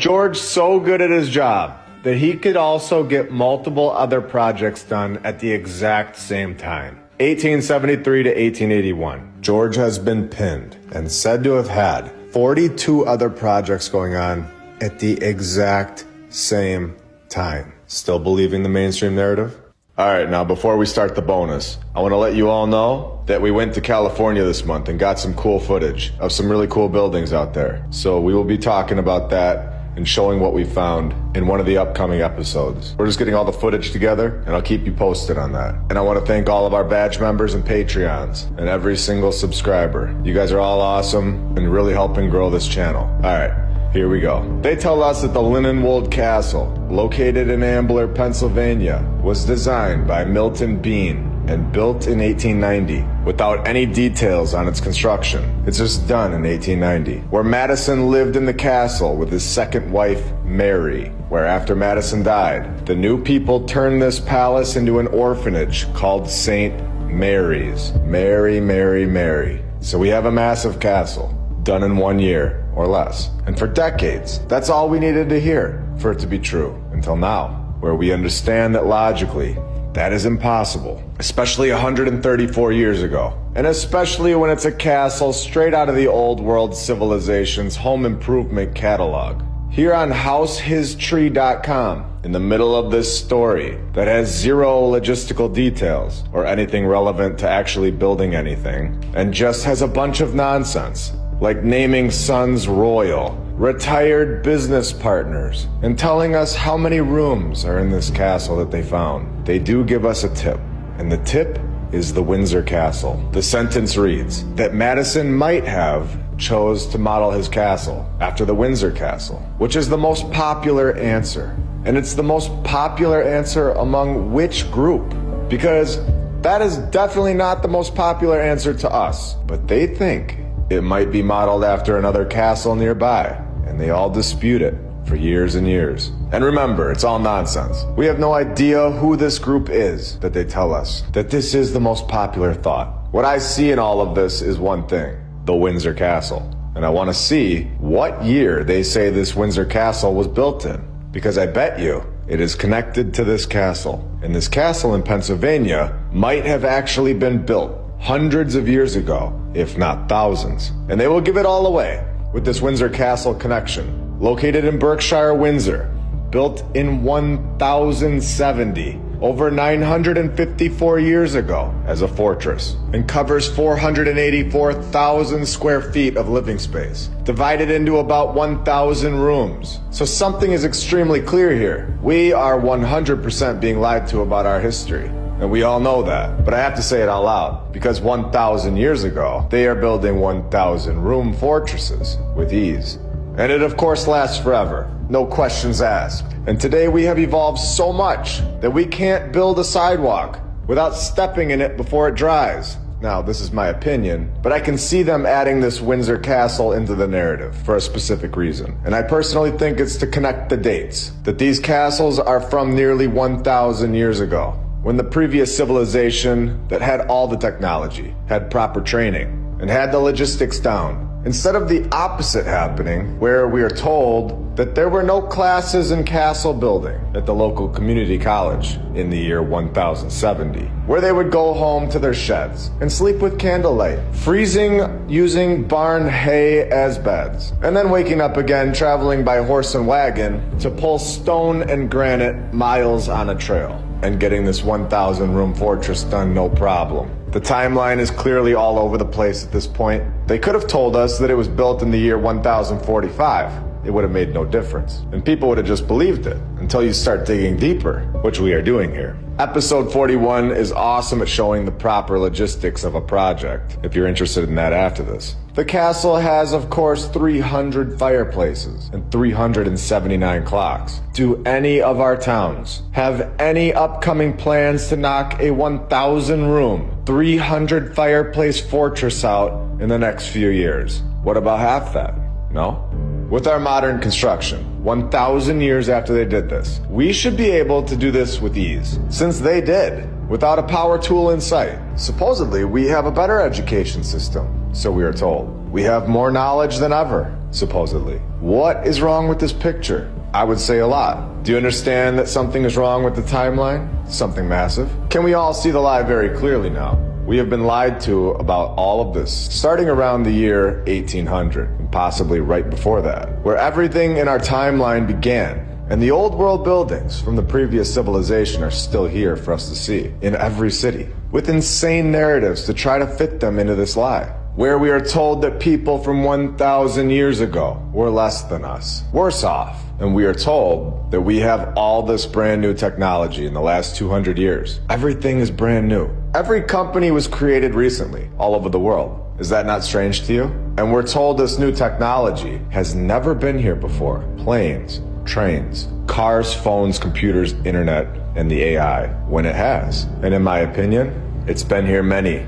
George's so good at his job that he could also get multiple other projects done at the exact same time. 1873 to 1881, George has been pinned and said to have had 42 other projects going on at the exact same time. Still believing the mainstream narrative? All right, now before we start the bonus, I want to let you all know that we went to California this month and got some cool footage of some really cool buildings out there. So we will be talking about that and showing what we found in one of the upcoming episodes. We're just getting all the footage together, and I'll keep you posted on that. And I want to thank all of our badge members and Patreons and every single subscriber. You guys are all awesome and really helping grow this channel. All right, here we go. They tell us that the Linenwold Castle, located in Ambler, Pennsylvania, was designed by Milton Bean and built in 1890 without any details on its construction. It's just done in 1890. Where Madison lived in the castle with his second wife, Mary, where after Madison died, the new people turned this palace into an orphanage called St. Mary's. Mary, Mary, Mary. So we have a massive castle, done in 1 year or less. And for decades, that's all we needed to hear for it to be true. Until now, where we understand that logically, that is impossible, especially 134 years ago. And especially when it's a castle straight out of the old world civilization's home improvement catalog. Here on HouseHisTree.com, in the middle of this story that has zero logistical details or anything relevant to actually building anything, and just has a bunch of nonsense, like naming sons royal, retired business partners, and telling us how many rooms are in this castle that they found. They do give us a tip, and the tip is the Windsor Castle. The sentence reads that Madison might have chose to model his castle after the Windsor Castle, which is the most popular answer. And it's the most popular answer among which group? Because that is definitely not the most popular answer to us, but they think it might be modeled after another castle nearby, and they all dispute it for years and years. And remember, it's all nonsense. We have no idea who this group is that they tell us that this is the most popular thought. What I see in all of this is one thing, the Windsor Castle. And I want to see what year they say this Windsor Castle was built in, because I bet you it is connected to this castle. And this castle in Pennsylvania might have actually been built hundreds of years ago, if not thousands. And they will give it all away with this Windsor Castle connection. Located in Berkshire, Windsor, built in 1070, over 954 years ago as a fortress, and covers 484,000 square feet of living space, divided into about 1,000 rooms. So something is extremely clear here. We are 100% being lied to about our history. And we all know that, but I have to say it out loud, because 1,000 years ago, they are building 1,000 room fortresses with ease. And it of course lasts forever, no questions asked. And today we have evolved so much that we can't build a sidewalk without stepping in it before it dries. Now, this is my opinion, but I can see them adding this Windsor Castle into the narrative for a specific reason. And I personally think it's to connect the dates, that these castles are from nearly 1,000 years ago, when the previous civilization that had all the technology, had proper training, and had the logistics down. Instead of the opposite happening, where we are told that there were no classes in castle building at the local community college in the year 1070, where they would go home to their sheds and sleep with candlelight, freezing using barn hay as beds, and then waking up again traveling by horse and wagon to pull stone and granite miles on a trail, and getting this 1,000 room fortress done no problem. The timeline is clearly all over the place at this point. They could have told us that it was built in the year 1045. It would have made no difference, and people would have just believed it until you start digging deeper, which we are doing here. Episode 41 is awesome at showing the proper logistics of a project, if you're interested in that after this. The castle has, of course, 300 fireplaces and 379 clocks. Do any of our towns have any upcoming plans to knock a 1,000 room, 300 fireplace fortress out in the next few years? What about half that? No? With our modern construction, 1,000 years after they did this, we should be able to do this with ease, since they did, without a power tool in sight. Supposedly, we have a better education system, so we are told. We have more knowledge than ever, supposedly. What is wrong with this picture? I would say a lot. Do you understand that something is wrong with the timeline? Something massive? Can we all see the lie very clearly now? We have been lied to about all of this, starting around the year 1800, and possibly right before that, where everything in our timeline began. And the old world buildings from the previous civilization are still here for us to see, in every city, with insane narratives to try to fit them into this lie, where we are told that people from 1,000 years ago were less than us, worse off, and we are told that we have all this brand new technology in the last 200 years. Everything is brand new. Every company was created recently, all over the world. Is that not strange to you? And we're told this new technology has never been here before. Planes, trains, cars, phones, computers, internet, and the AI, when it has. And in my opinion, it's been here many,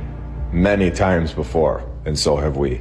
many times before, and so have we.